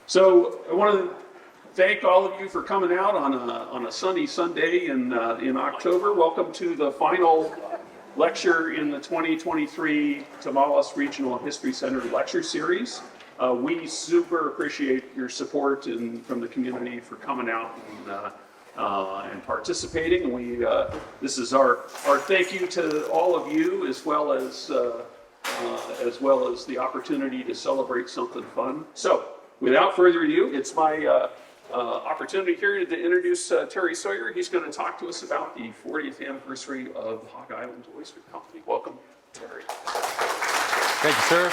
So I want to thank all of you for coming out on a sunny Sunday in October. Welcome to the final lecture in the 2023 Tomales Regional History Center lecture series. We super appreciate your support from the community for coming out and participating. This is our thank you to all of you, as well as the opportunity to celebrate something fun. So, without further ado, it's my opportunity here to introduce Terry Sawyer. He's going to talk to us about the 40th anniversary of Hog Island Oyster Company. Welcome, Terry. Thank you, sir.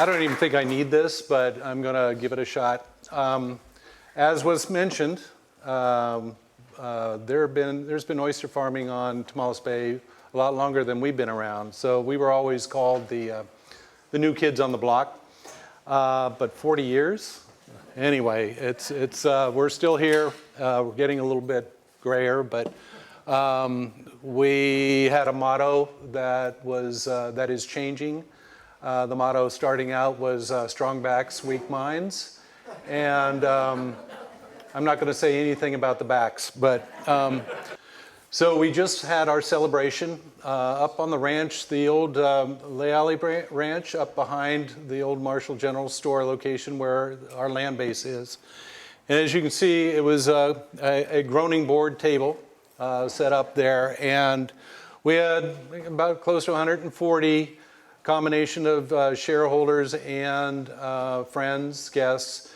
I don't even think I need this, but I'm going to give it a shot. As was mentioned, there's been oyster farming on Tomales Bay a lot longer than we've been around. So we were always called the new kids on the block. But 40 years? Anyway, we're still here. We're getting a little bit grayer, but we had a motto that is changing. The motto starting out was strong backs, weak minds. And I'm not going to say anything about the backs, but so we just had our celebration up on the ranch, the old Leale Ranch, up behind the old Marshall General Store location where our land base is. And as you can see, it was a groaning board table set up there, and we had about close to 140 combination of shareholders and friends, guests.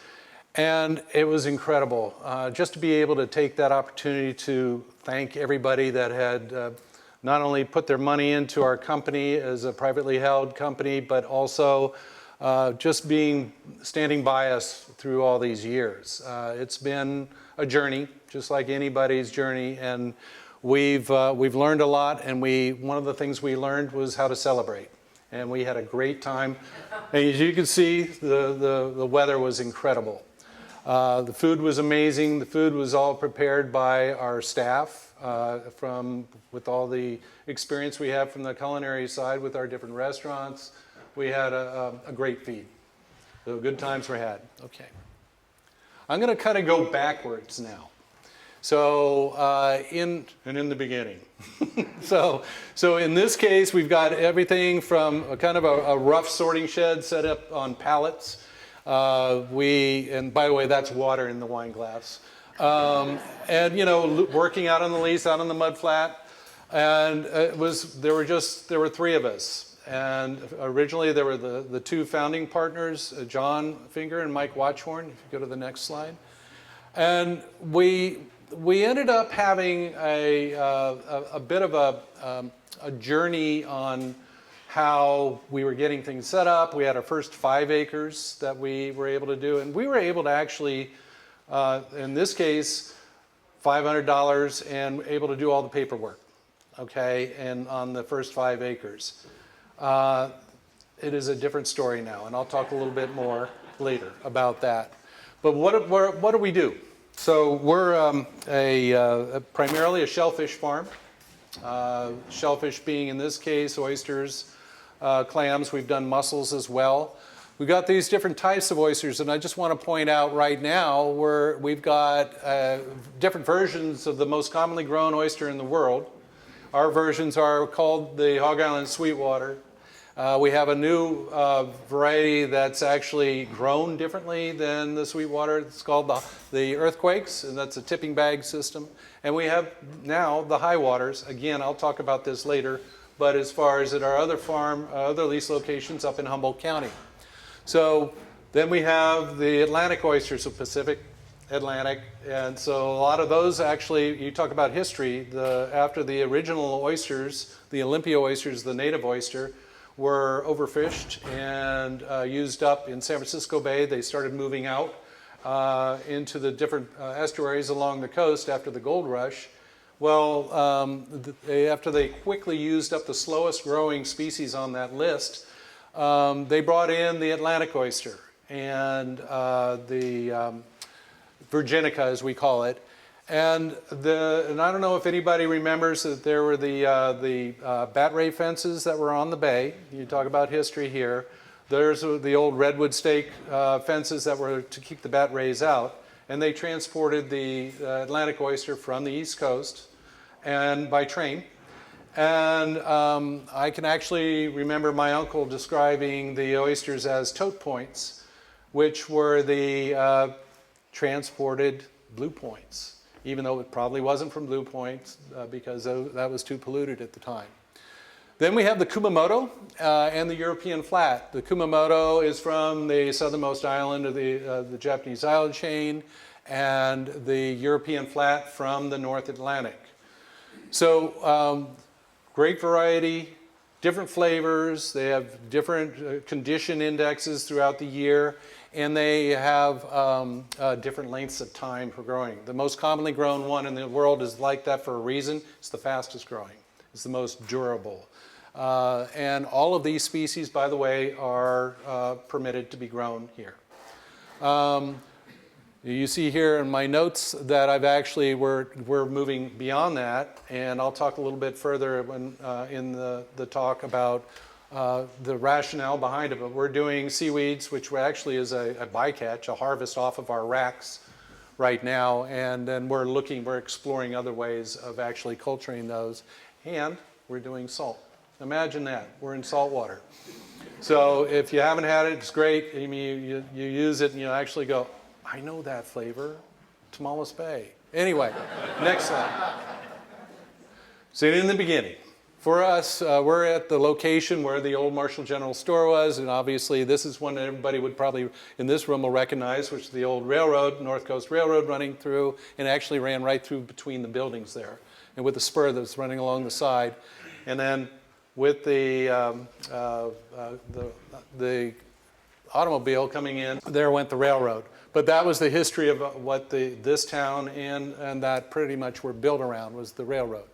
And it was incredible just to be able to take that opportunity to thank everybody that had not only put their money into our company as a privately held company, but also just standing by us through all these years. It's been a journey, just like anybody's journey, and we've learned a lot. And one of the things we learned was how to celebrate. And we had a great time. And as you can see, the weather was incredible. The food was amazing. The food was all prepared by our staff with all the experience we have from the culinary side with our different restaurants. We had a great feed. So good times were had. Okay. I'm going to kind of go backwards now. So in the beginning. So in this case, we've got everything from a kind of a rough sorting shed set up on pallets. And by the way, that's water in the wine glass. And working out on the lease, out on the mud flat, and there were three of us. And originally there were the two founding partners, John Finger and Mike Watchhorn. If you go to the next slide, and we ended up having a bit of a journey on how we were getting things set up. We had our first 5 acres that we were able to do, and we were able to actually, in this case, $500 and able to do all the paperwork, okay, and on the first 5 acres. It is a different story now, and I'll talk a little bit more later about that. But what do we do? So we're primarily a shellfish farm, shellfish being in this case oysters, clams. We've done mussels as well. We've got these different types of oysters, and I just want to point out right now we've got different versions of the most commonly grown oyster in the world. Our versions are called the Hog Island Sweetwater. We have a new variety that's actually grown differently than the Sweetwater. It's called the Earthquakes, and that's a tipping bag system. And we have now the High Waters. Again, I'll talk about this later. But as far as at our other lease locations up in Humboldt County. So then we have the Atlantic oysters, so Pacific, Atlantic. And so a lot of those actually, you talk about history, after the original oysters, the Olympia oysters, the native oyster, were overfished and used up in San Francisco Bay. They started moving out into the different estuaries along the coast after the gold rush. Well, after they quickly used up the slowest growing species on that list, they brought in the Atlantic oyster and the Virginica, as we call it. And I don't know if anybody remembers that there were the bat ray fences that were on the bay. You talk about history here. there's the old redwood stake fences that were to keep the bat rays out. And they transported the Atlantic oyster from the East Coast and by train. And I can actually remember my uncle describing the oysters as tote points, which were the transported blue points, even though it probably wasn't from Blue Point because that was too polluted at the time. Then we have the Kumamoto and the European flat. The Kumamoto is from the southernmost island of the Japanese island chain, and the European flat from the North Atlantic. So great variety, different flavors. They have different condition indexes throughout the year, and they have different lengths of time for growing. The most commonly grown one in the world is like that for a reason. It's the fastest growing. It's the most durable. And all of these species, by the way, are permitted to be grown here. You see here in my notes that I've actually, we're moving beyond that, and I'll talk a little bit further when, in the talk about the rationale behind it. But we're doing seaweeds, which actually is a bycatch, a harvest off of our racks right now, and then we're exploring other ways of actually culturing those, and we're doing salt. Imagine that, we're in salt water. So if you haven't had it, it's great. I mean, you use it and you actually go, I know that flavor, Tomales Bay. Anyway, next slide. So in the beginning, for us, we're at the location where the old Marshall General Store was, and obviously this is one that everybody would probably in this room will recognize, which is the old railroad, North Coast Railroad running through, and actually ran right through between the buildings there, and with the spur that's running along the side. And then with the automobile coming in, there went the railroad. But that was the history of what this town and that pretty much were built around, was the railroad.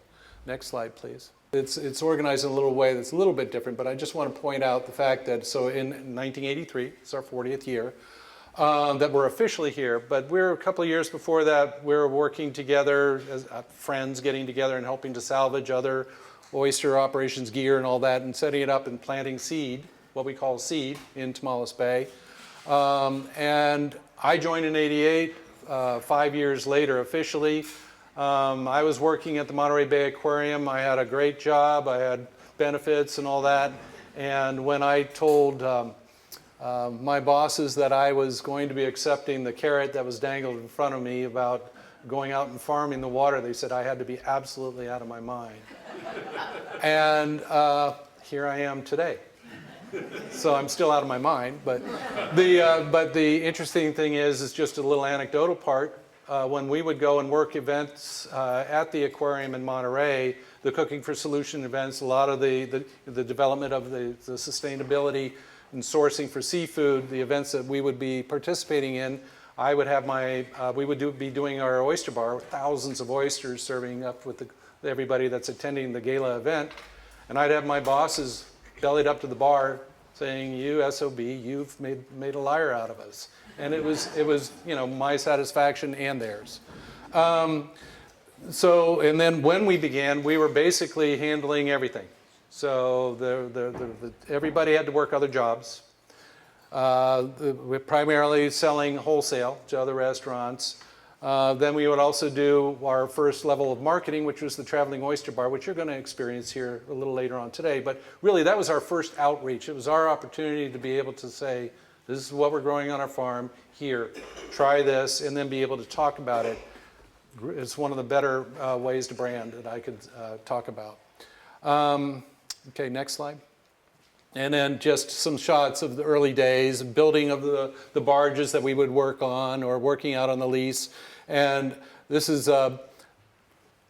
Next slide, please. It's organized in a little way that's a little bit different, but I just want to point out the fact that, so in 1983, it's our 40th year, that we're officially here, but we're a couple of years before that, we were working together as friends, getting together and helping to salvage other oyster operations gear and all that, and setting it up and planting seed, what we call seed, in Tomales Bay. And I joined in '88, 5 years later officially. I was working at the Monterey Bay Aquarium. I had a great job. I had benefits and all that. And when I told my bosses that I was going to be accepting the carrot that was dangled in front of me about going out and farming the water, they said I had to be absolutely out of my mind. And here I am today. So I'm still out of my mind, but the interesting thing is just a little anecdotal part. When we would go and work events at the aquarium in Monterey, the Cooking for Solution events, a lot of the development of the sustainability and sourcing for seafood, the events that we would be participating in, I would have we would be doing our oyster bar with thousands of oysters serving up with everybody that's attending the gala event, and I'd have my bosses bellied up to the bar saying, you SOB, you've made a liar out of us. And it was my satisfaction and theirs. So, and then when we began, we were basically handling everything. So everybody had to work other jobs. We're primarily selling wholesale to other restaurants. Then we would also do our first level of marketing, which was the traveling oyster bar, which you're going to experience here a little later on today. But really, that was our first outreach. It was our opportunity to be able to say, this is what we're growing on our farm, here, try this, and then be able to talk about it. It's one of the better ways to brand that I could talk about. Okay, next slide. And then just some shots of the early days, building of the barges that we would work on or working out on the lease. And this is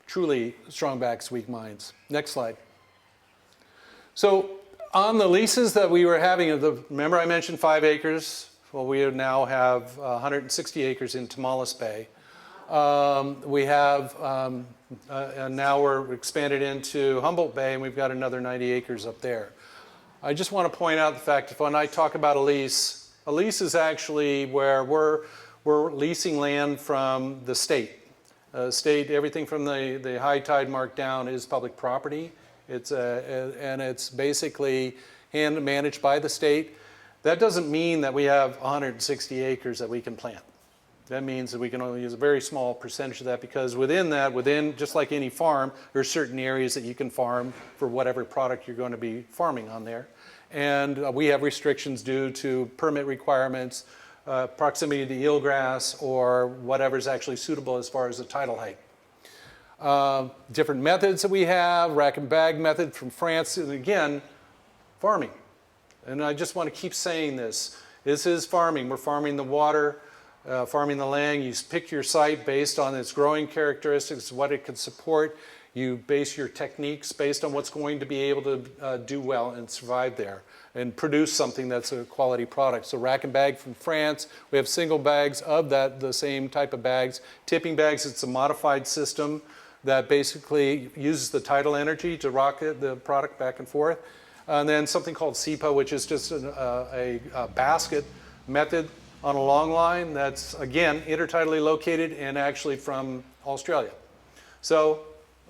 truly strong backs, weak minds. Next slide. So on the leases that we were having, remember I mentioned 5 acres? Well, we now have 160 acres in Tomales Bay. We have, and now we're expanded into Humboldt Bay, and we've got another 90 acres up there. I just want to point out the fact that when I talk about a lease is actually where we're leasing land from the state. State, everything from the high tide mark down is public property. And it's basically managed by the state. That doesn't mean that we have 160 acres that we can plant. That means that we can only use a very small percentage of that, because within that, just like any farm, there are certain areas that you can farm for whatever product you're going to be farming on there. And we have restrictions due to permit requirements, proximity to eelgrass, or whatever's actually suitable as far as the tidal height. Different methods that we have, rack and bag method from France, and again, farming. And I just want to keep saying this. This is farming. We're farming the water, farming the land. You pick your site based on its growing characteristics, what it can support. You base your techniques based on what's going to be able to do well and survive there and produce something that's a quality product. So rack and bag from France. We have single bags of the same type of bags. Tipping bags, it's a modified system that basically uses the tidal energy to rocket the product back and forth. And then something called SIPA, which is just a basket method on a long line that's, again, intertidally located and actually from Australia. So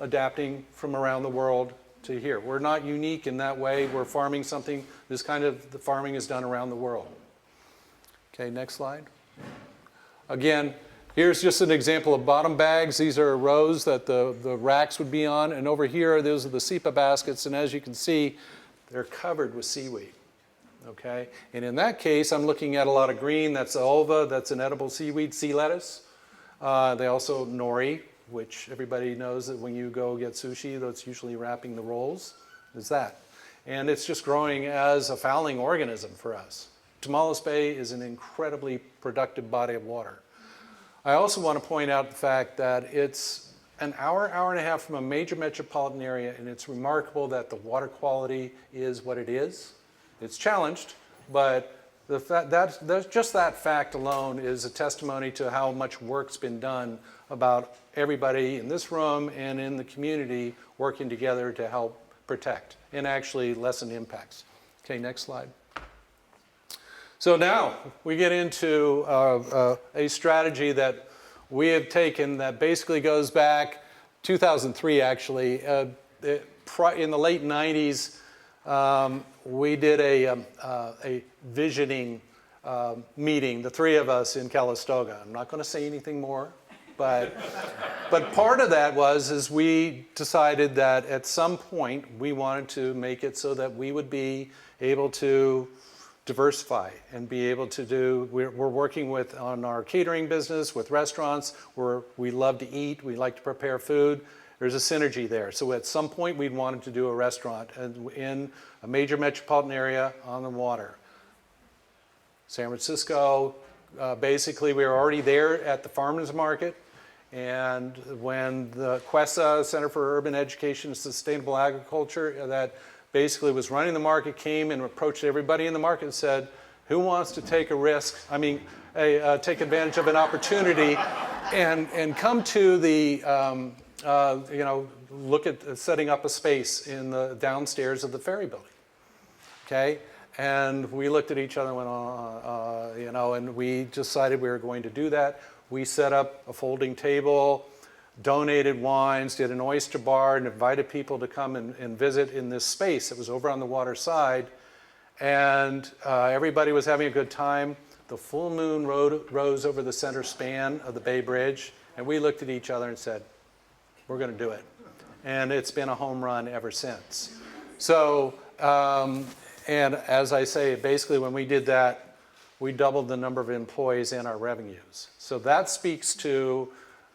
adapting from around the world to here. We're not unique in that way. We're farming something, the farming is done around the world. Okay, next slide. Again, here's just an example of bottom bags. These are rows that the racks would be on. And over here, those are the SIPA baskets. And as you can see, they're covered with seaweed. Okay, and in that case, I'm looking at a lot of green. That's ulva, that's an edible seaweed, sea lettuce. They also nori, which everybody knows that when you go get sushi, that's usually wrapping the rolls, is that. And it's just growing as a fouling organism for us. Tomales Bay is an incredibly productive body of water. I also want to point out the fact that it's an hour and a half from a major metropolitan area, and it's remarkable that the water quality is what it is. It's challenged, but just that fact alone is a testimony to how much work's been done about everybody in this room and in the community working together to help protect and actually lessen impacts. Okay, next slide. So now we get into a strategy that we have taken that basically goes back 2003 actually. In the late 90s, we did a visioning meeting, the three of us in Calistoga. I'm not going to say anything more, but part of that is we decided that at some point we wanted to make it so that we would be able to diversify and be able to do, we're working on our catering business with restaurants where we love to eat, we like to prepare food. There's a synergy there. So at some point we'd wanted to do a restaurant in a major metropolitan area on the water. San Francisco, basically we were already there at the farmers market, and when the QUESA, Center for Urban Education and Sustainable Agriculture, that basically was running the market, came and approached everybody in the market and said, who wants to take a risk, take advantage of an opportunity and come to the, look at setting up a space in the downstairs of the ferry building, okay? And we looked at each other and went, and we decided we were going to do that. We set up a folding table, donated wines, did an oyster bar, and invited people to come and visit in this space that was over on the water side. And everybody was having a good time. The full moon rose over the center span of the Bay Bridge, and we looked at each other and said, we're going to do it. And it's been a home run ever since. So, and as I say, basically when we did that, we doubled the number of employees and our revenues. So that speaks to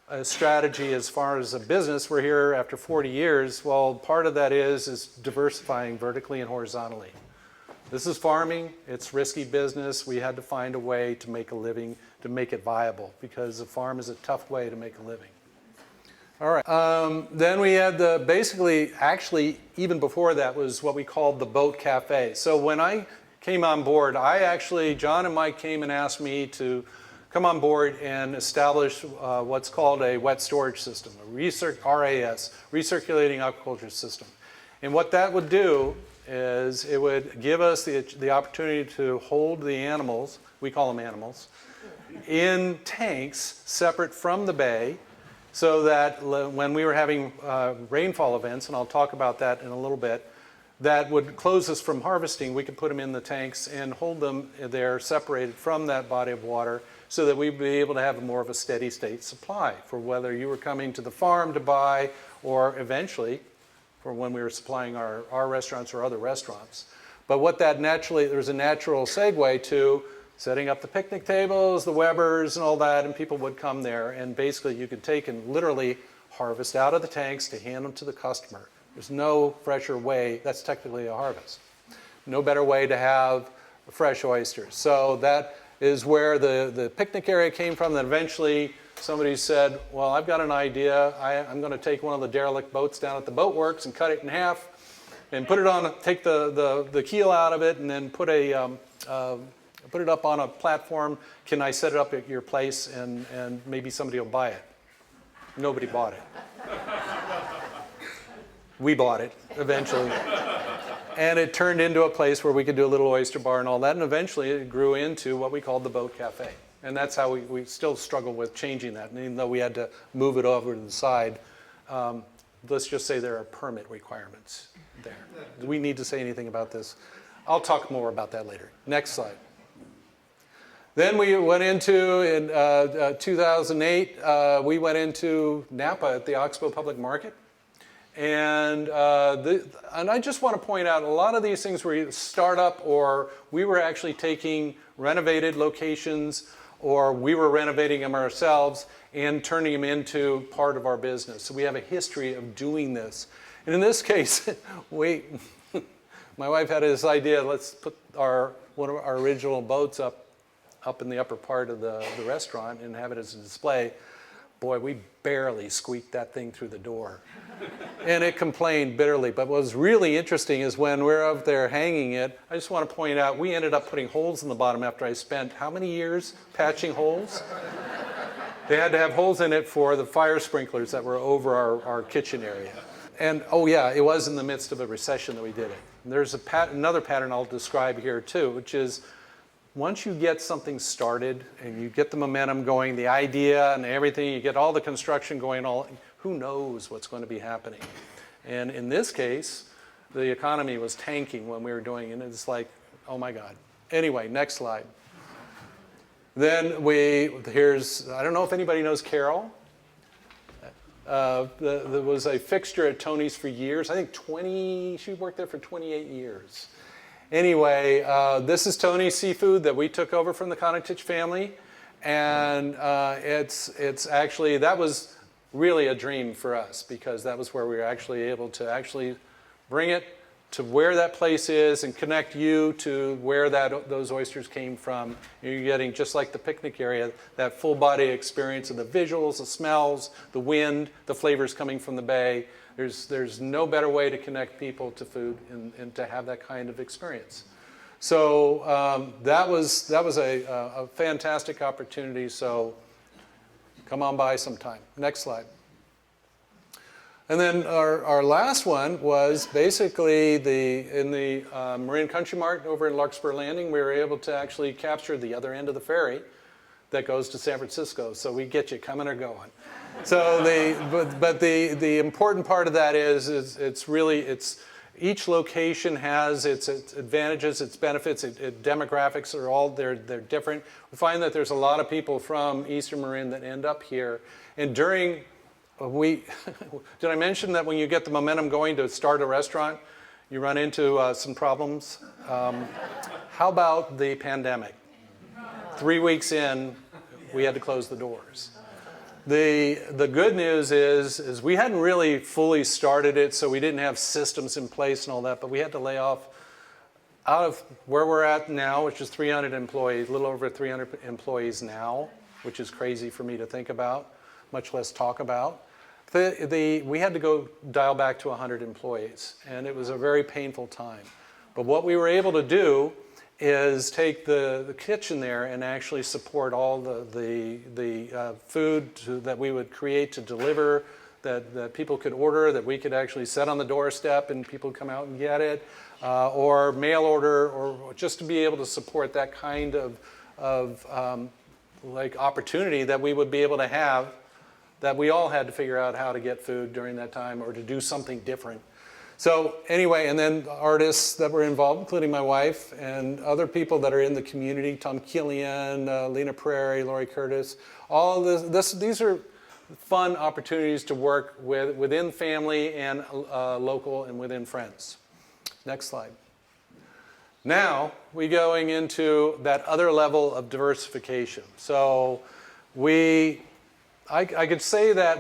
a strategy as far as a business. We're here after 40 years. Well, part of that is diversifying vertically and horizontally. This is farming. It's risky business. We had to find a way to make a living, to make it viable, because a farm is a tough way to make a living. All right. Then we had actually, even before that was what we called the Boat Cafe. So when I came on board, John and Mike came and asked me to come on board and establish what's called a wet storage system, a RAS, recirculating aquaculture system. And what that would do is it would give us the opportunity to hold the animals, we call them animals, in tanks separate from the bay, so that when we were having rainfall events, and I'll talk about that in a little bit, that would close us from harvesting, we could put them in the tanks and hold them there separated from that body of water so that we'd be able to have more of a steady state supply for whether you were coming to the farm to buy or eventually for when we were supplying our restaurants or other restaurants. But what that naturally, there was a natural segue to setting up the picnic tables, the Webers and all that, and people would come there and basically you could take and literally harvest out of the tanks to hand them to the customer. There's no fresher way, that's technically a harvest. No better way to have fresh oysters. So that is where the picnic area came from. Then eventually somebody said, well, I've got an idea. I'm going to take one of the derelict boats down at the boat works and cut it in half and put it on, take the keel out of it and then put it up on a platform. Can I set it up at your place and maybe somebody will buy it? Nobody bought it. We bought it eventually. And it turned into a place where we could do a little oyster bar and all that. And eventually it grew into what we called the Boat Cafe. And that's how we still struggle with changing that. And even though we had to move it over to the side, let's just say there are permit requirements there. Do we need to say anything about this? I'll talk more about that later. Next slide. Then we went into, in 2008, we went into Napa at the Oxbow Public Market. And I just want to point out, a lot of these things were either startup or we were actually taking renovated locations or we were renovating them ourselves and turning them into part of our business. So we have a history of doing this. And in this case, my wife had this idea, let's put one of our original boats up in the upper part of the restaurant and have it as a display. Boy, we barely squeaked that thing through the door. And it complained bitterly. But what was really interesting is when we're up there hanging it, I just want to point out, we ended up putting holes in the bottom after I spent how many years patching holes? They had to have holes in it for the fire sprinklers that were over our kitchen area. And oh yeah, it was in the midst of a recession that we did it. And there's another pattern I'll describe here too, which is once you get something started and you get the momentum going, the idea and everything, you get all the construction going, who knows what's going to be happening. And in this case, the economy was tanking when we were doing it. And it's like, oh my God. Anyway, next slide. Then I don't know if anybody knows Carol. There was a fixture at Tony's for years. I think she worked there for 28 years. Anyway, this is Tony's Seafood that we took over from the Konitich family. And it's actually, that was really a dream for us because that was where we were actually able to actually bring it to where that place is and connect you to where those oysters came from. You're getting, just like the picnic area, that full body experience of the visuals, the smells, the wind, the flavors coming from the bay. There's no better way to connect people to food and to have that kind of experience. So that was a fantastic opportunity. So come on by sometime. Next slide. And then our last one was basically in the Marin Country Mart over in Larkspur Landing. We were able to actually capture the other end of the ferry that goes to San Francisco. So we get you coming or going. So the important part of that is each location has its advantages, its benefits, demographics are all they're different. We find that there's a lot of people from Eastern Marin that end up here. And did I mention that when you get the momentum going to start a restaurant, you run into some problems? How about the pandemic? 3 weeks in, we had to close the doors. The good news is we hadn't really fully started it, so we didn't have systems in place and all that, but we had to lay off out of where we're at now, which is 300 employees, a little over 300 employees now, which is crazy for me to think about, much less talk about. We had to go dial back to 100 employees, and it was a very painful time. But what we were able to do is take the kitchen there and actually support all the food that we would create to deliver, that people could order, that we could actually set on the doorstep and people would come out and get it, or mail order, or just to be able to support that kind of like opportunity that we would be able to have, that we all had to figure out how to get food during that time or to do something different. So anyway, and then artists that were involved, including my wife and other people that are in the community, Tom Killian, Lena Prairie, Lori Curtis, all these are fun opportunities to work within family and local and within friends. Next slide. Now we're going into that other level of diversification. So I could say that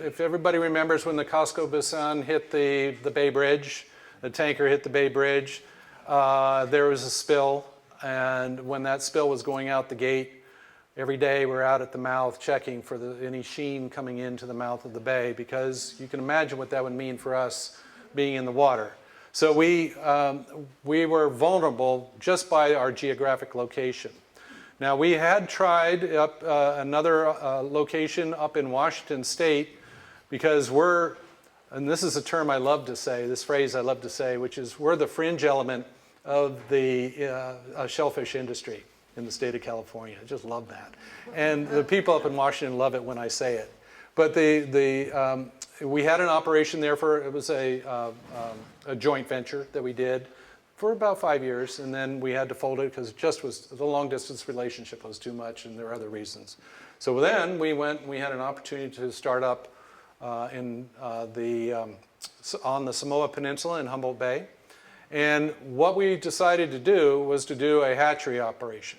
if everybody remembers when the Costco Busan hit the Bay Bridge, the tanker hit the Bay Bridge, there was a spill, and when that spill was going out the gate, every day we're out at the mouth checking for any sheen coming into the mouth of the bay, because you can imagine what that would mean for us being in the water. So we were vulnerable just by our geographic location. Now we had tried another location up in Washington State, because and this is a term I love to say, this phrase I love to say, which is we're the fringe element of the shellfish industry in the state of California. I just love that. And the people up in Washington love it when I say it. But we had an operation there it was a joint venture that we did for about 5 years, and then we had to fold it because the long distance relationship was too much, and there were other reasons. So then we had an opportunity to start up on the Samoa Peninsula in Humboldt Bay. And what we decided to do was to do a hatchery operation.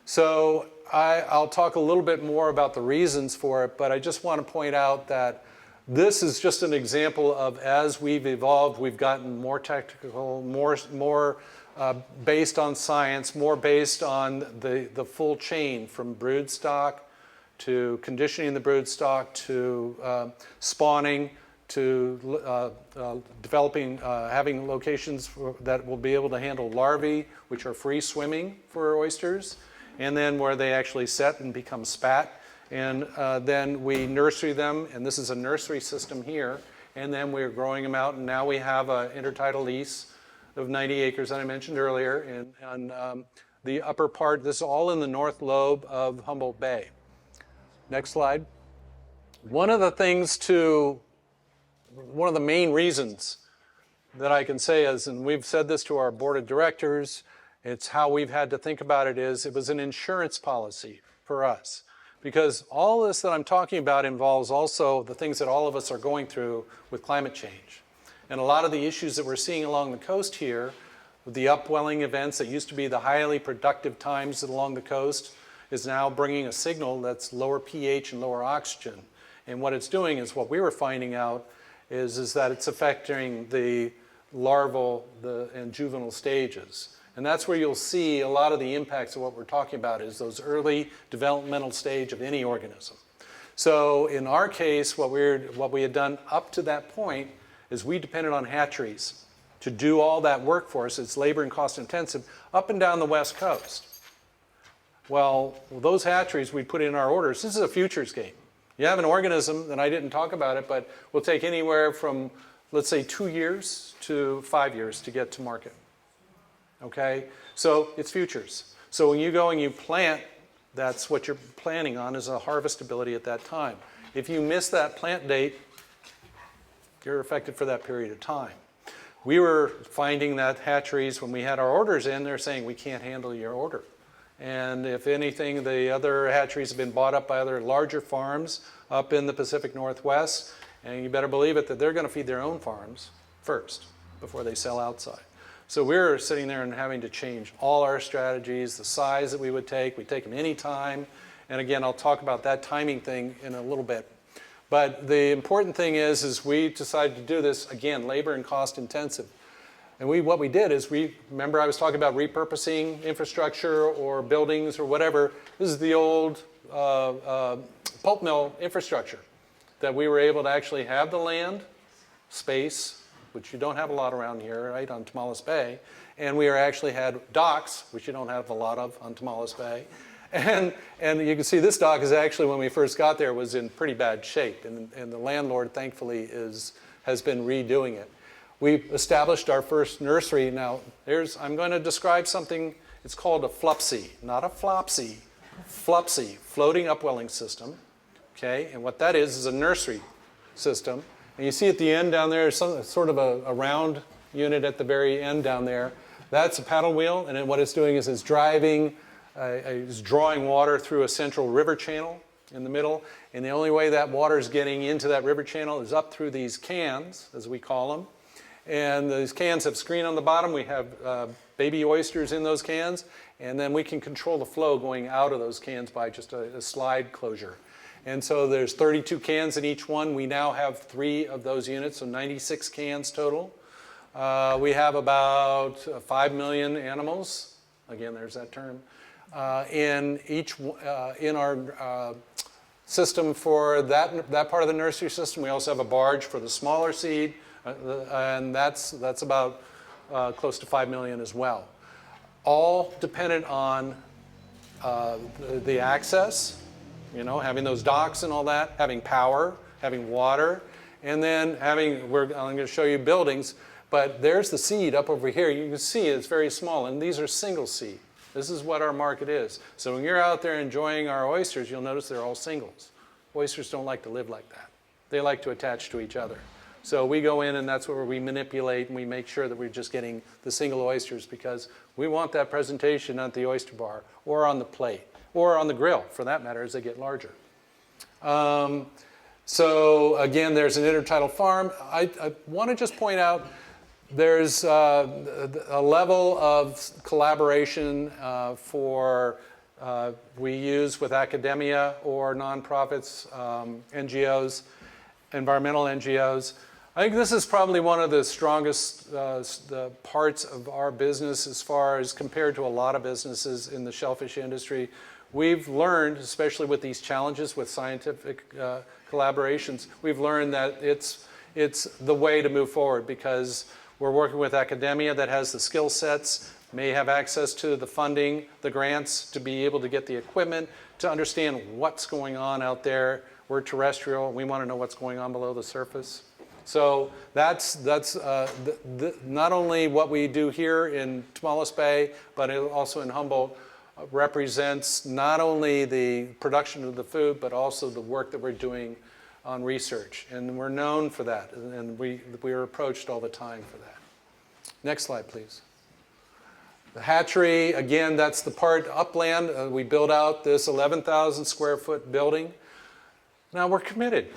So I'll talk a little bit more about the reasons for it, but I just want to point out that this is just an example of, as we've evolved, we've gotten more technical, more based on science, more based on the full chain, from brood stock to conditioning the brood stock to spawning to developing, having locations that will be able to handle larvae, which are free swimming for oysters, and then where they actually set and become spat. And then we nursery them, and this is a nursery system here, and then we're growing them out, and now we have an intertidal lease of 90 acres that I mentioned earlier, and the upper part, this is all in the north lobe of Humboldt Bay. Next slide. One of the main reasons that I can say is, and we've said this to our board of directors, it's how we've had to think about it, is it was an insurance policy for us. Because all this that I'm talking about involves also the things that all of us are going through with climate change. And a lot of the issues that we're seeing along the coast here, the upwelling events that used to be the highly productive times along the coast, is now bringing a signal that's lower pH and lower oxygen. And what it's doing is, what we were finding out is that it's affecting the larval and juvenile stages. And that's where you'll see a lot of the impacts of what we're talking about, is those early developmental stage of any organism. So in our case, what we had done up to that point is we depended on hatcheries to do all that work for us. It's labor and cost intensive up and down the West Coast. Well, those hatcheries we put in our orders. This is a futures game. You have an organism, and I didn't talk about it, but will take anywhere from, let's say, 2 years to 5 years to get to market. Okay, so it's futures. So when you go and you plant, that's what you're planning on, is a harvestability at that time. If you miss that plant date, you're affected for that period of time. We were finding that hatcheries, when we had our orders in, they're saying, we can't handle your order. And if anything, the other hatcheries have been bought up by other larger farms up in the Pacific Northwest, and you better believe it that they're going to feed their own farms first before they sell outside. So we're sitting there and having to change all our strategies, the size that we would take. We take them any time. And again, I'll talk about that timing thing in a little bit. But the important thing is we decided to do this, again, labor and cost intensive. And what we did is remember I was talking about repurposing infrastructure or buildings or whatever. This is the old pulp mill infrastructure that we were able to actually have the land, space, which you don't have a lot around here, right, on Tomales Bay. And we actually had docks, which you don't have a lot of on Tomales Bay. And you can see this dock is actually, when we first got there, was in pretty bad shape. And the landlord, thankfully, has been redoing it. We established our first nursery. Now, I'm going to describe something. It's called a flupsy, not a flopsy. Flupsy, floating upwelling system. Okay, and what that is a nursery system. And you see at the end down there, sort of a round unit at the very end down there. That's a paddle wheel, and then what it's doing is it's drawing water through a central river channel in the middle. And the only way that water is getting into that river channel is up through these cans, as we call them. And these cans have screen on the bottom. We have baby oysters in those cans, and then we can control the flow going out of those cans by just a slide closure. And so there's 32 cans in each one. We now have 3 of those units, so 96 cans total. We have about 5 million animals. Again, there's that term. In our system for that part of the nursery system. We also have a barge for the smaller seed, and that's about close to 5 million as well. All dependent on the access, having those docks and all that, having power, having water, and then I'm going to show you buildings, but there's the seed up over here. You can see it's very small, and these are single seed. This is what our market is. So when you're out there enjoying our oysters, you'll notice they're all singles. Oysters don't like to live like that. They like to attach to each other. So we go in, and that's where we manipulate, and we make sure that we're just getting the single oysters, because we want that presentation at the oyster bar or on the plate or on the grill, for that matter, as they get larger. So again, there's an intertidal farm. I want to just point out there's a level of collaboration we use with academia or nonprofits, NGOs, environmental NGOs. I think this is probably one of the strongest parts of our business as far as compared to a lot of businesses in the shellfish industry. We've learned, especially with these challenges with scientific collaborations, we've learned that it's the way to move forward, because we're working with academia that has the skill sets, may have access to the funding, the grants, to be able to get the equipment, to understand what's going on out there. We're terrestrial, and we want to know what's going on below the surface. So that's not only what we do here in Tomales Bay, but also in Humboldt, represents not only the production of the food, but also the work that we're doing on research. And we're known for that, and we are approached all the time for that. Next slide, please. The hatchery, again, that's the part upland. We built out this 11,000 square foot building. Now we're committed.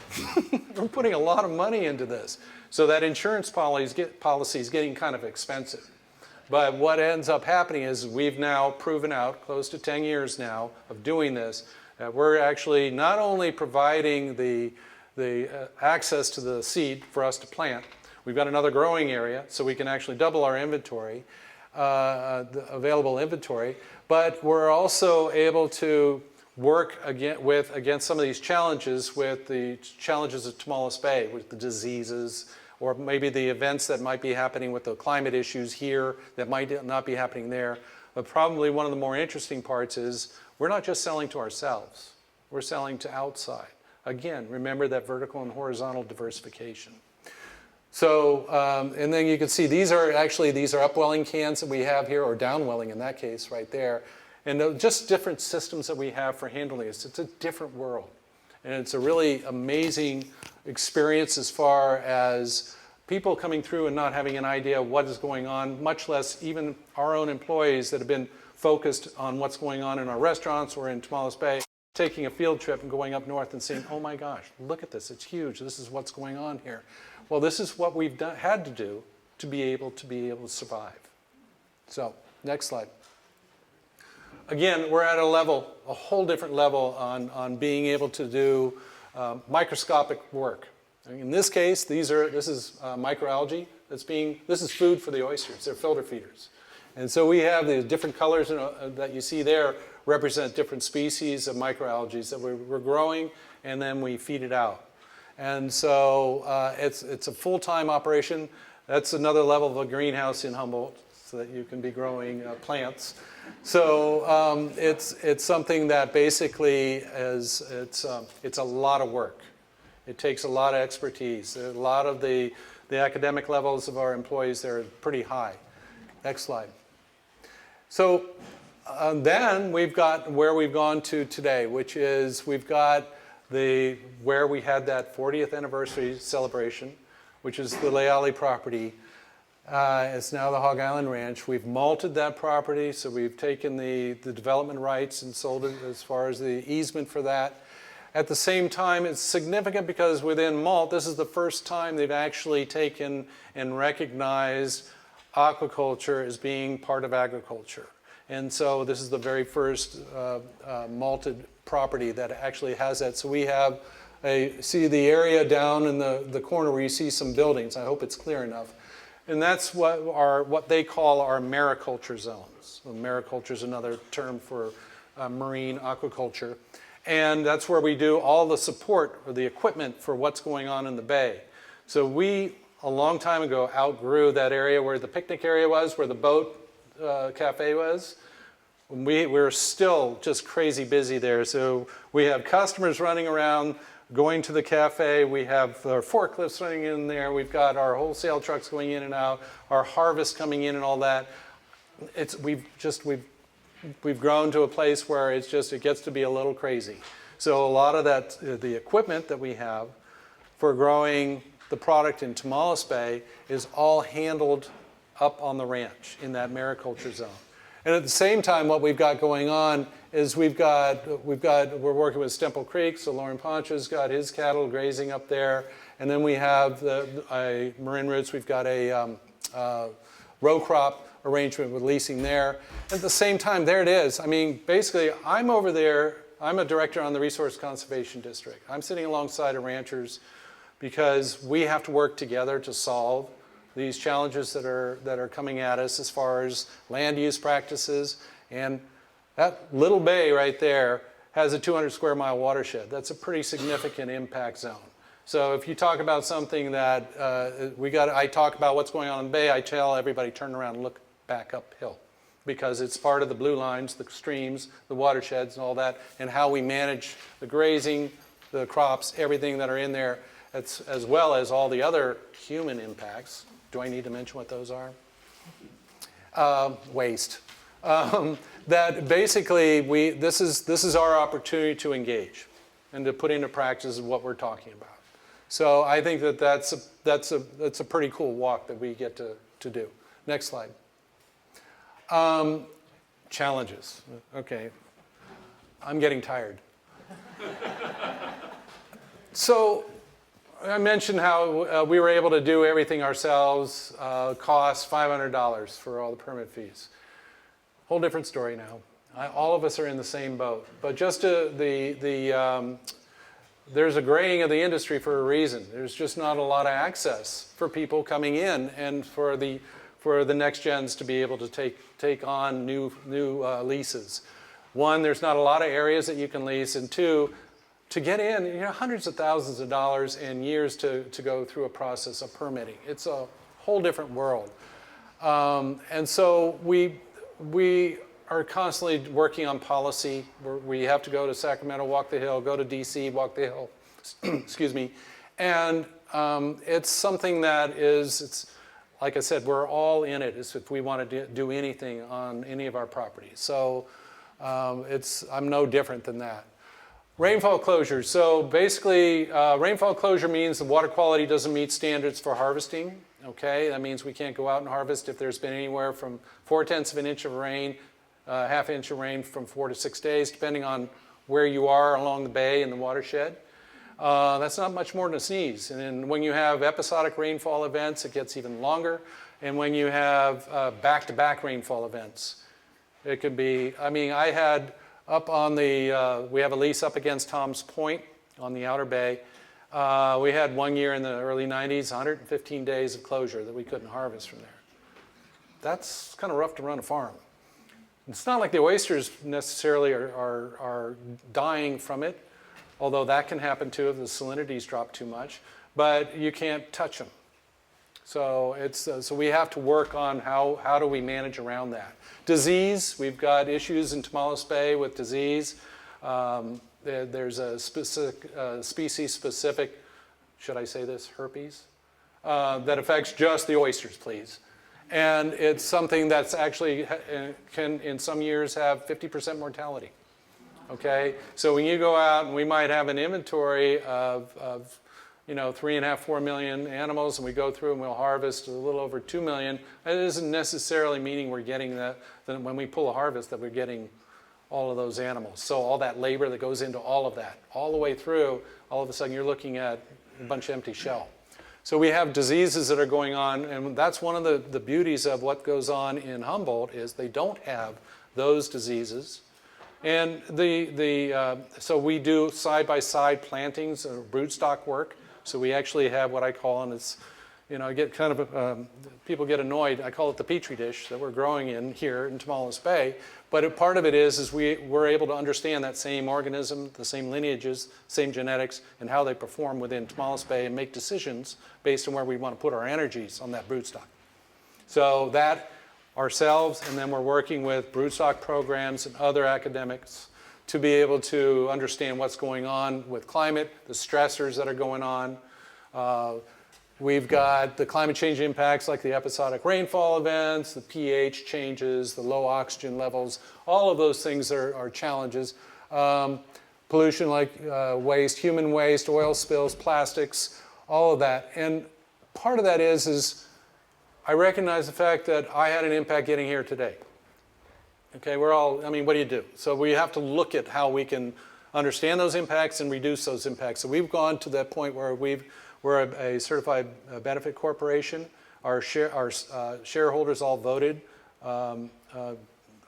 We're putting a lot of money into this. So that insurance policy is getting kind of expensive. But what ends up happening is we've now proven out, close to 10 years now of doing this, that we're actually not only providing the access to the seed for us to plant. We've got another growing area, so we can actually double our inventory, the available inventory, but we're also able to work against some of these challenges, with the challenges of Tomales Bay, with the diseases, or maybe the events that might be happening with the climate issues here that might not be happening there. But probably one of the more interesting parts is we're not just selling to ourselves, we're selling to outside. Again, remember that vertical and horizontal diversification. So, and then you can see these are upwelling cans that we have here, or downwelling in that case right there. And just different systems that we have for handling this. It's a different world. And it's a really amazing experience as far as people coming through and not having an idea of what is going on, much less even our own employees that have been focused on what's going on in our restaurants or in Tomales Bay, taking a field trip and going up north and saying, oh my gosh, look at this, it's huge, this is what's going on here. Well, this is what we've had to do to be able to survive. So, next slide. Again, we're at a whole different level on being able to do microscopic work. In this case, this is microalgae. This is food for the oysters. They're filter feeders. And so we have the different colors that you see there represent different species of microalgae that we're growing, and then we feed it out. And so it's a full-time operation. That's another level of a greenhouse in Humboldt, so that you can be growing plants. So it's something that basically it's a lot of work. It takes a lot of expertise. A lot of the academic levels of our employees, they're pretty high. Next slide. So then we've got where we've gone to today, which is we've got where we had that 40th anniversary celebration, which is the Leale property. It's now the Hog Island Ranch. We've malted that property, so we've taken the development rights and sold it as far as the easement for that. At the same time, it's significant because within malt, this is the first time they've actually taken and recognized aquaculture as being part of agriculture. And so this is the very first malted property that actually has that. So we have see the area down in the corner where you see some buildings. I hope it's clear enough. And that's what they call our mariculture zones. So mariculture is another term for marine aquaculture. And that's where we do all the support or the equipment for what's going on in the bay. So we, a long time ago, outgrew that area where the picnic area was, where the boat cafe was. We're still just crazy busy there. So we have customers running around, going to the cafe. We have our forklifts running in there. We've got our wholesale trucks going in and out, our harvest coming in and all that. We've grown to a place where it gets to be a little crazy. So a lot of that, the equipment that we have for growing the product in Tomales Bay is all handled up on the ranch in that mariculture zone. And at the same time, what we've got going on is we're working with Stemple Creek, so Lauren Poncha's got his cattle grazing up there. And then we have Marin Roots, we've got a row crop arrangement with leasing there. At the same time, there it is. I mean, basically, I'm over there. I'm a director on the Resource Conservation District. I'm sitting alongside of ranchers because we have to work together to solve these challenges that are coming at us as far as land use practices. And that little bay right there has a 200 square mile watershed. That's a pretty significant impact zone. So if you talk about something that I talk about what's going on in the bay, I tell everybody turn around and look back uphill because it's part of the blue lines, the streams, the watersheds and all that, and how we manage the grazing, the crops, everything that are in there, as well as all the other human impacts. Do I need to mention what those are? Waste. That basically this is our opportunity to engage and to put into practice what we're talking about. So I think that's a pretty cool walk that we get to do. Next slide. Challenges. Okay. I'm getting tired. So I mentioned how we were able to do everything ourselves, cost $500 for all the permit fees. Whole different story now. All of us are in the same boat. But just there's a graying of the industry for a reason. There's just not a lot of access for people coming in and for the next gens to be able to take on new leases. One, there's not a lot of areas that you can lease, and two, to get in, hundreds of thousands of dollars and years to go through a process of permitting. It's a whole different world. And so we are constantly working on policy. We have to go to Sacramento, walk the hill, go to DC, walk the hill, excuse me. And it's something that it's like I said, we're all in it if we want to do anything on any of our properties. So I'm no different than that. Rainfall closure. So basically, rainfall closure means the water quality doesn't meet standards for harvesting. Okay, that means we can't go out and harvest if there's been anywhere from 0.4 of an inch of rain, half inch of rain from 4 to 6 days, depending on where you are along the bay and the watershed. That's not much more than a sneeze. And then when you have episodic rainfall events, it gets even longer. And when you have back-to-back rainfall events, it could be, I had up on we have a lease up against Tom's Point on the Outer Bay. We had 1 year in the early 90s, 115 days of closure that we couldn't harvest from there. That's kind of rough to run a farm. It's not like the oysters necessarily are dying from it, although that can happen too if the salinities drop too much, but you can't touch them. So so we have to work on how do we manage around that. Disease, we've got issues in Tomales Bay with disease. There's a species-specific, should I say this, herpes, that affects just the oysters, please. And it's something that's actually can, in some years, have 50% mortality. Okay, so when you go out and we might have an inventory of 3.5, 4 million animals, and we go through and we'll harvest a little over 2 million, that isn't necessarily meaning we're getting that when we pull a harvest that we're getting all of those animals. So all that labor that goes into all of that, all the way through, all of a sudden you're looking at a bunch of empty shell. So we have diseases that are going on, and that's one of the beauties of what goes on in Humboldt is they don't have those diseases. And so we do side-by-side plantings or broodstock work. So we actually have what I call, and it's, I get kind of, people get annoyed, I call it the petri dish that we're growing in here in Tomales Bay. But part of it is we're able to understand that same organism, the same lineages, same genetics, and how they perform within Tomales Bay and make decisions based on where we want to put our energies on that broodstock. So that ourselves, and then we're working with broodstock programs and other academics to be able to understand what's going on with climate, the stressors that are going on. We've got the climate change impacts like the episodic rainfall events, the pH changes, the low oxygen levels. All of those things are challenges. Pollution like waste, human waste, oil spills, plastics, all of that. And part of that is I recognize the fact that I had an impact getting here today. Okay, what do you do? So we have to look at how we can understand those impacts and reduce those impacts. So we've gone to that point where we're a certified benefit corporation. Our shareholders all voted. Over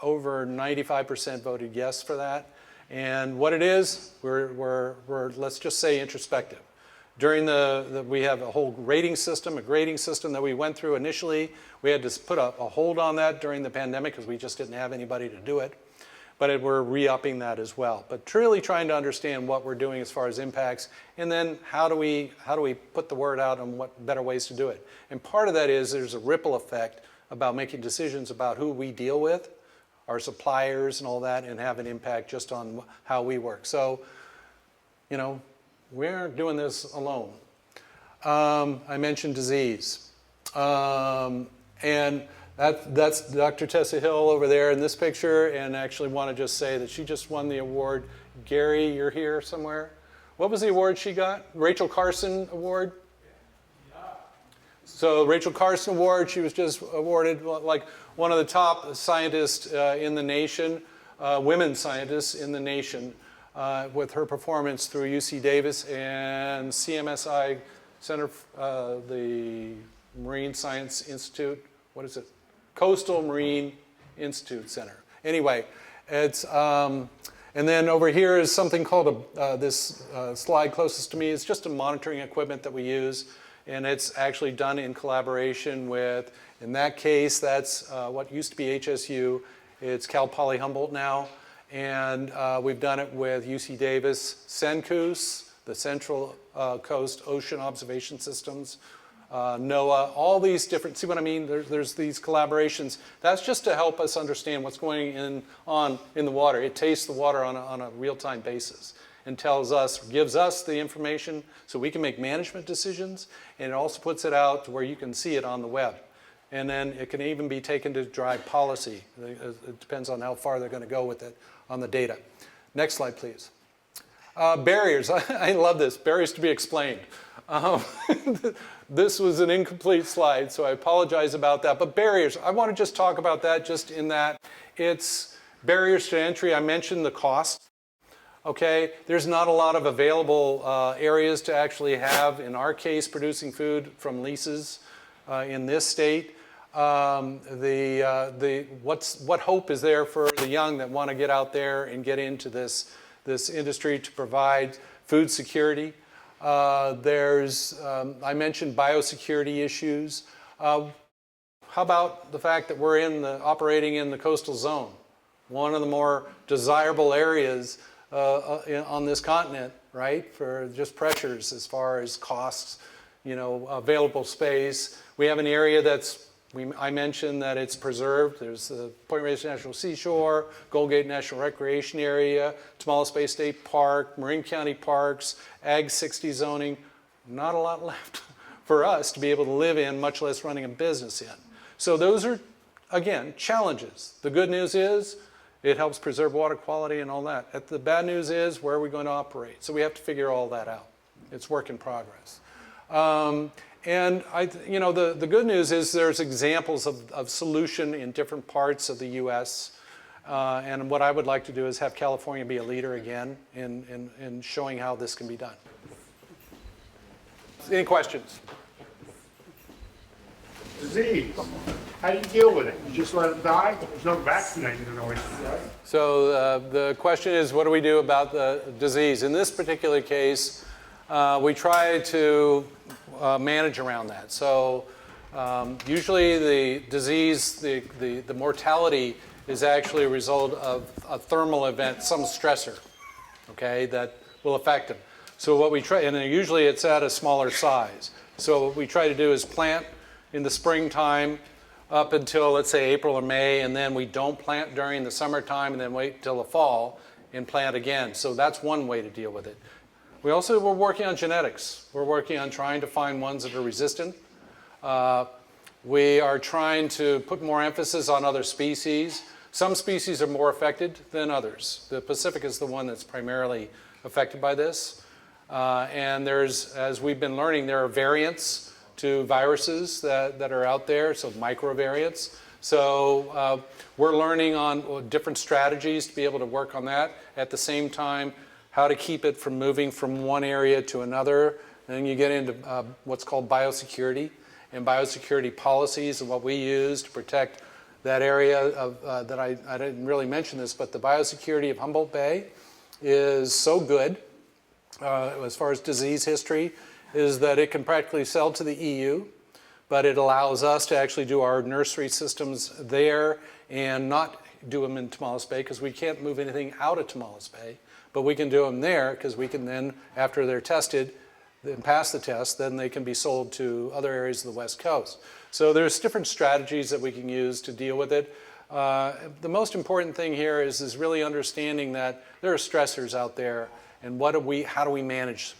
95% voted yes for that. And what it is, we're let's just say introspective. During we have a whole grading system that we went through initially. We had to put a hold on that during the pandemic because we just didn't have anybody to do it. But we're re-upping that as well. But truly trying to understand what we're doing as far as impacts, and then how do we put the word out on what better ways to do it. And part of that is there's a ripple effect about making decisions about who we deal with, our suppliers and all that, and have an impact just on how we work. So, we aren't doing this alone. I mentioned disease. And that's Dr. Tessa Hill over there in this picture, and actually want to just say that she just won the award. Gary, you're here somewhere. What was the award she got? Rachel Carson Award? Yeah. So Rachel Carson Award, she was just awarded like one of the top scientists in the nation, women scientists in the nation, with her performance through UC Davis and CMSI Center, the Marine Science Institute. What is it? Coastal Marine Institute Center. Anyway, it's and then over here is something called this slide closest to me. It's just a monitoring equipment that we use, and it's actually done in collaboration with, in that case, that's what used to be HSU. It's Cal Poly Humboldt now. And we've done it with UC Davis, CENCUS, the Central Coast Ocean Observation Systems, NOAA, all these different, see what I mean? There's these collaborations. That's just to help us understand what's going on in the water. It tastes the water on a real-time basis and gives us the information so we can make management decisions, and it also puts it out to where you can see it on the web. And then it can even be taken to drive policy. It depends on how far they're going to go with it on the data. Next slide, please. Barriers. I love this. Barriers to be explained. This was an incomplete slide, so I apologize about that. But barriers, I want to just talk about that just in that it's barriers to entry. I mentioned the cost. Okay, there's not a lot of available areas to actually have, in our case, producing food from leases in this state. What hope is there for the young that want to get out there and get into this industry to provide food security? I mentioned biosecurity issues. How about the fact that we're operating in the coastal zone, one of the more desirable areas on this continent, right? For just pressures as far as costs, available space. We have an area I mentioned that it's preserved. There's the Point Reyes National Seashore, Gold Gate National Recreation Area, Tomales Bay State Park, Marin County Parks, Ag 60 zoning. Not a lot left for us to be able to live in, much less running a business in. So those are, again, challenges. The good news is It helps preserve water quality and all that. The bad news is, where are we going to operate? So we have to figure all that out. It's work in progress. And the good news is there's examples of solution in different parts of the U.S. And what I would like to do is have California be a leader again in showing how this can be done. Any questions? Disease. How do you deal with it? You just let it die? There's no vaccinating an oyster, right? So the question is, what do we do about the disease? In this particular case, we try to manage around that. So usually the disease, the mortality is actually a result of a thermal event, some stressor, okay, that will affect them. So what we try, and usually it's at a smaller size. So what we try to do is plant in the springtime up until, let's say, April or May, and then we don't plant during the summertime and then wait till the fall and plant again. So that's one way to deal with it. We're working on genetics. We're working on trying to find ones that are resistant. We are trying to put more emphasis on other species. Some species are more affected than others. The Pacific is the one that's primarily affected by this. And as we've been learning, there are variants to viruses that are out there, so microvariants. So we're learning on different strategies to be able to work on that. At the same time, how to keep it from moving from one area to another. And then you get into what's called biosecurity and biosecurity policies and what we use to protect that area of, that I didn't really mention this, but the biosecurity of Humboldt Bay is so good as far as disease history, is that it can practically sell to the EU, but it allows us to actually do our nursery systems there and not do them in Tomales Bay because we can't move anything out of Tomales Bay, but we can do them there because we can then, after they're tested and pass the test, then they can be sold to other areas of the West Coast. So there's different strategies that we can use to deal with it. The most important thing here is really understanding that there are stressors out there and how do we manage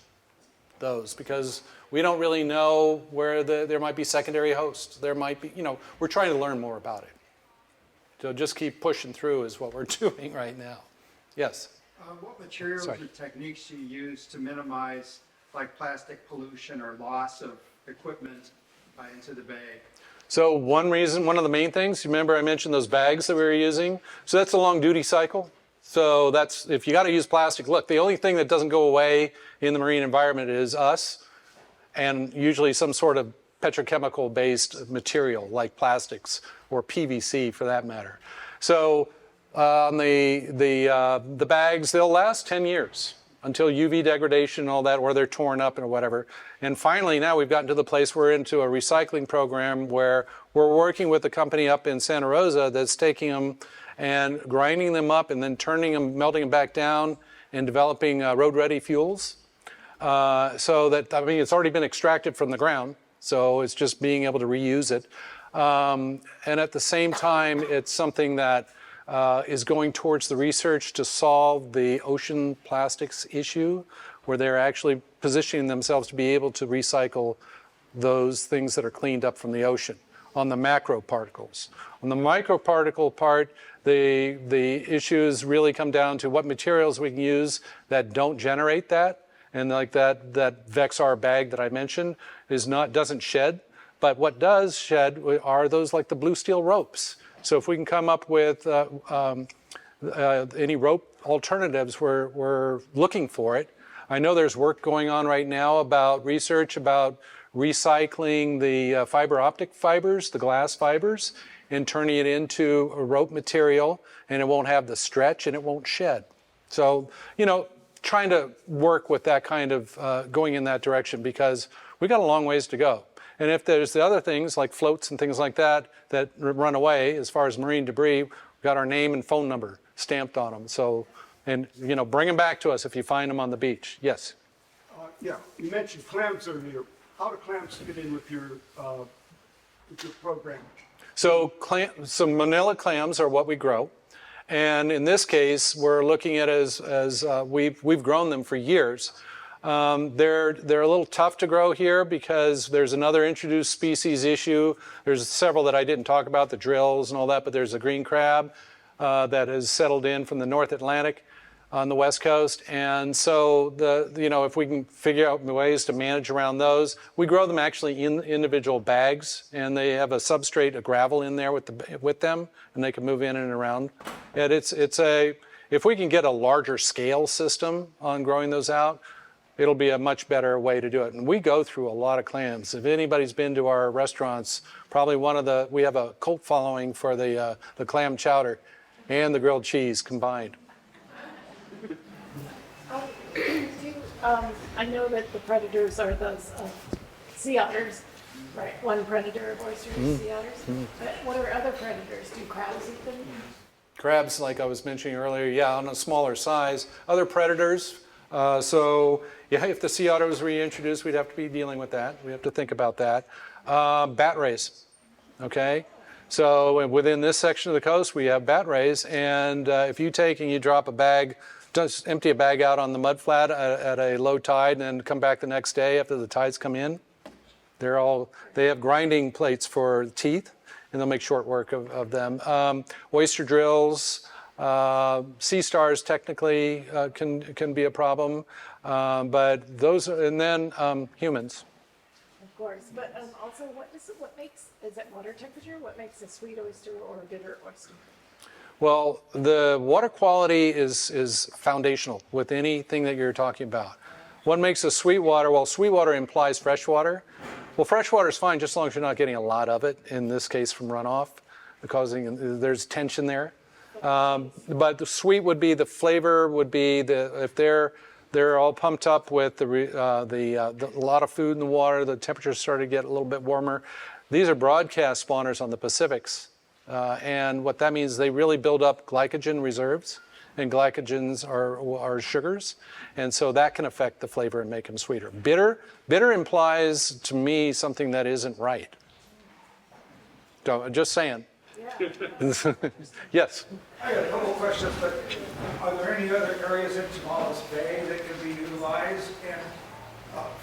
those, because we don't really know where there might be secondary hosts. There might be, we're trying to learn more about it. So just keep pushing through is what we're doing right now. Yes? What materials or techniques do you use to minimize like plastic pollution or loss of equipment into the bay? So one of the main things, remember I mentioned those bags that we were using? So that's a long duty cycle. So that's, if you got to use plastic, look, the only thing that doesn't go away in the marine environment is us, and usually some sort of petrochemical based material like plastics or PVC for that matter. So the bags, they'll last 10 years until UV degradation and all that, or they're torn up or whatever. And finally, now we've gotten to the place we're into a recycling program where we're working with a company up in Santa Rosa that's taking them and grinding them up and then turning them, melting them back down and developing road-ready fuels. So that, it's already been extracted from the ground, so it's just being able to reuse it. And at the same time, it's something that is going towards the research to solve the ocean plastics issue, where they're actually positioning themselves to be able to recycle those things that are cleaned up from the ocean on the macro particles. On the microparticle part, the issues really come down to what materials we can use that don't generate that. And like that Vexar bag that I mentioned doesn't shed, but what does shed are those like the blue steel ropes. So if we can come up with any rope alternatives, we're looking for it. I know there's work going on right now about research about recycling the fiber optic fibers, the glass fibers, and turning it into a rope material, and it won't have the stretch and it won't shed. So, trying to work with that kind of going in that direction, because we got a long ways to go. And if there's the other things like floats and things like that run away, as far as marine debris, we've got our name and phone number stamped on them. So, and bring them back to us if you find them on the beach. Yes? Yeah, you mentioned clams earlier. How do clams fit in with your program? So manila clams are what we grow. And in this case, we're looking at as we've grown them for years. They're a little tough to grow here because there's another introduced species issue. There's several that I didn't talk about, the drills and all that, but there's a green crab. that has settled in from the North Atlantic on the West Coast. And so if we can figure out ways to manage around those, we grow them actually in individual bags, and they have a substrate, a gravel in there with them, and they can move in and around. And if we can get a larger scale system on growing those out, it'll be a much better way to do it. And we go through a lot of clams. If anybody's been to our restaurants, probably we have a cult following for the clam chowder and the grilled cheese combined. I know that the predators are those sea otters, right? One predator of oysters is sea otters. But what are other predators? Do crabs eat them? Crabs, like I was mentioning earlier, yeah, on a smaller size. Other predators, if the sea otter was reintroduced, we'd have to be dealing with that. We have to think about that. Bat rays, okay? So within this section of the coast, we have bat rays, and if you take and you drop a bag, just empty a bag out on the mud flat at a low tide and then come back the next day after the tides come in, they have grinding plates for teeth, and they'll make short work of them. Oyster drills, sea stars technically can be a problem, but those, and then humans. Of course, but also is it water temperature? What makes a sweet oyster or a bitter oyster? Well, the water quality is foundational with anything that you're talking about. What makes a sweetwater? Well, sweetwater implies freshwater. Well, freshwater is fine just as long as you're not getting a lot of it, in this case from runoff, there's tension there. But the sweet would be, the flavor would be, if they're all pumped up with a lot of food in the water, the temperatures started to get a little bit warmer. These are broadcast spawners on the Pacifics. And what that means is they really build up glycogen reserves, and glycogens are sugars, and so that can affect the flavor and make them sweeter. Bitter implies to me something that isn't right. So, just saying. Yeah. Yes. I got a couple of questions, but are there any other areas in Tomales Bay that can be utilized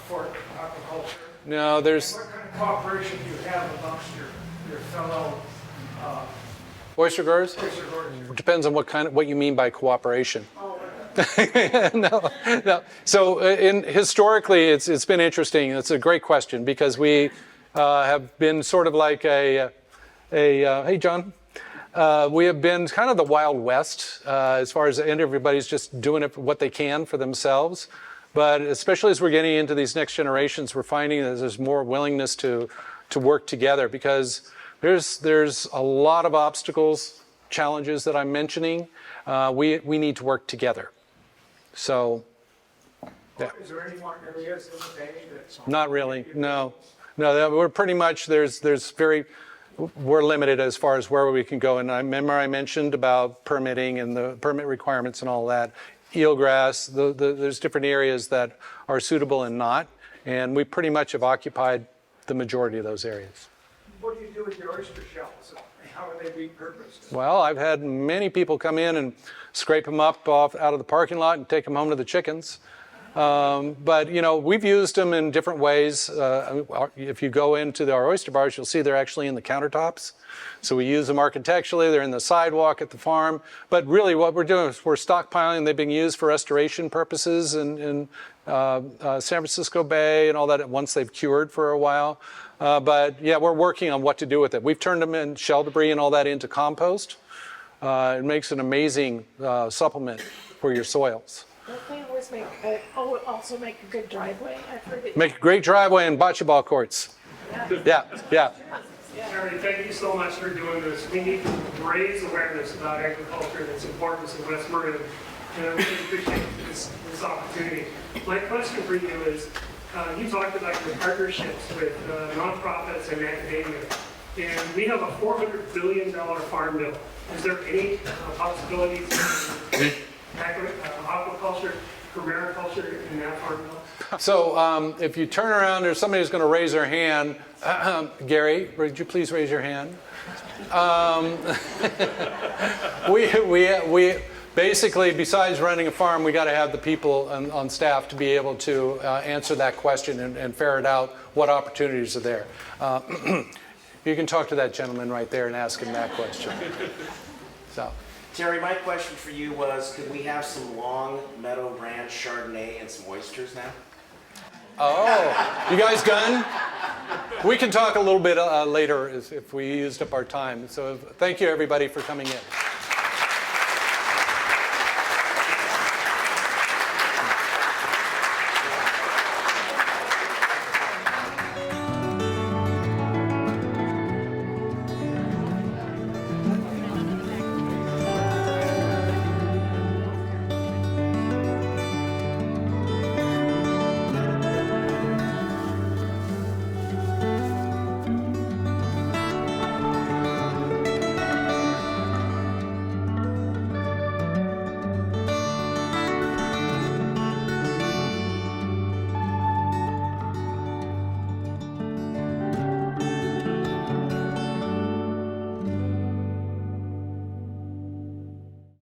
for aquaculture? No, And there's what kind of cooperation do you have amongst your fellow oyster growers. oyster growers? Depends on what you mean by cooperation. No. So historically, it's been interesting. It's a great question because we have been sort of like hey John, we have been kind of the Wild West as far as everybody's just doing it what they can for themselves. But especially as we're getting into these next generations, we're finding that there's more willingness to work together because there's a lot of obstacles, challenges that I'm mentioning. We need to work together. So, yeah. Is there any more areas in the bay that's Not really. No. We're pretty much we're limited as far as where we can go. And I remember I mentioned about permitting and the permit requirements and all that. Eelgrass, there's different areas that are suitable and not. And we pretty much have occupied the majority of those areas. What do you do with your oyster shells? How are they repurposed? Well, I've had many people come in and scrape them up out of the parking lot and take them home to the chickens. But, we've used them in different ways. If you go into our oyster bars, you'll see they're actually in the countertops. So we use them architecturally. They're in the sidewalk at the farm. But really what we're doing is we're stockpiling. They've been used for restoration purposes in San Francisco Bay and all that once they've cured for a while. But yeah, we're working on what to do with it. We've turned them in shell debris and all that into compost. It makes an amazing supplement for your soils. Don't they also make a good driveway? I've heard it. Make a great driveway and bocce ball courts. Yeah. Terry, thank you so much for doing this. We need to raise awareness about agriculture and its importance in West Marin, and I really appreciate this opportunity. My question for you is, you talked about your partnerships with nonprofits and academia, and we have a $400 billion farm bill. Is there any possibilities of aquaculture, mariculture in that farm bill? So if you turn around, there's somebody who's going to raise their hand. Gary, would you please raise your hand? We basically, besides running a farm, we got to have the people on staff to be able to answer that question and ferret out what opportunities are there. You can talk to that gentleman right there and ask him that question. So, Terry, my question for you was, could we have some Long Meadow Ranch Chardonnay and some oysters now? Oh, you guys done? We can talk a little bit later if we used up our time. So thank you everybody for coming in.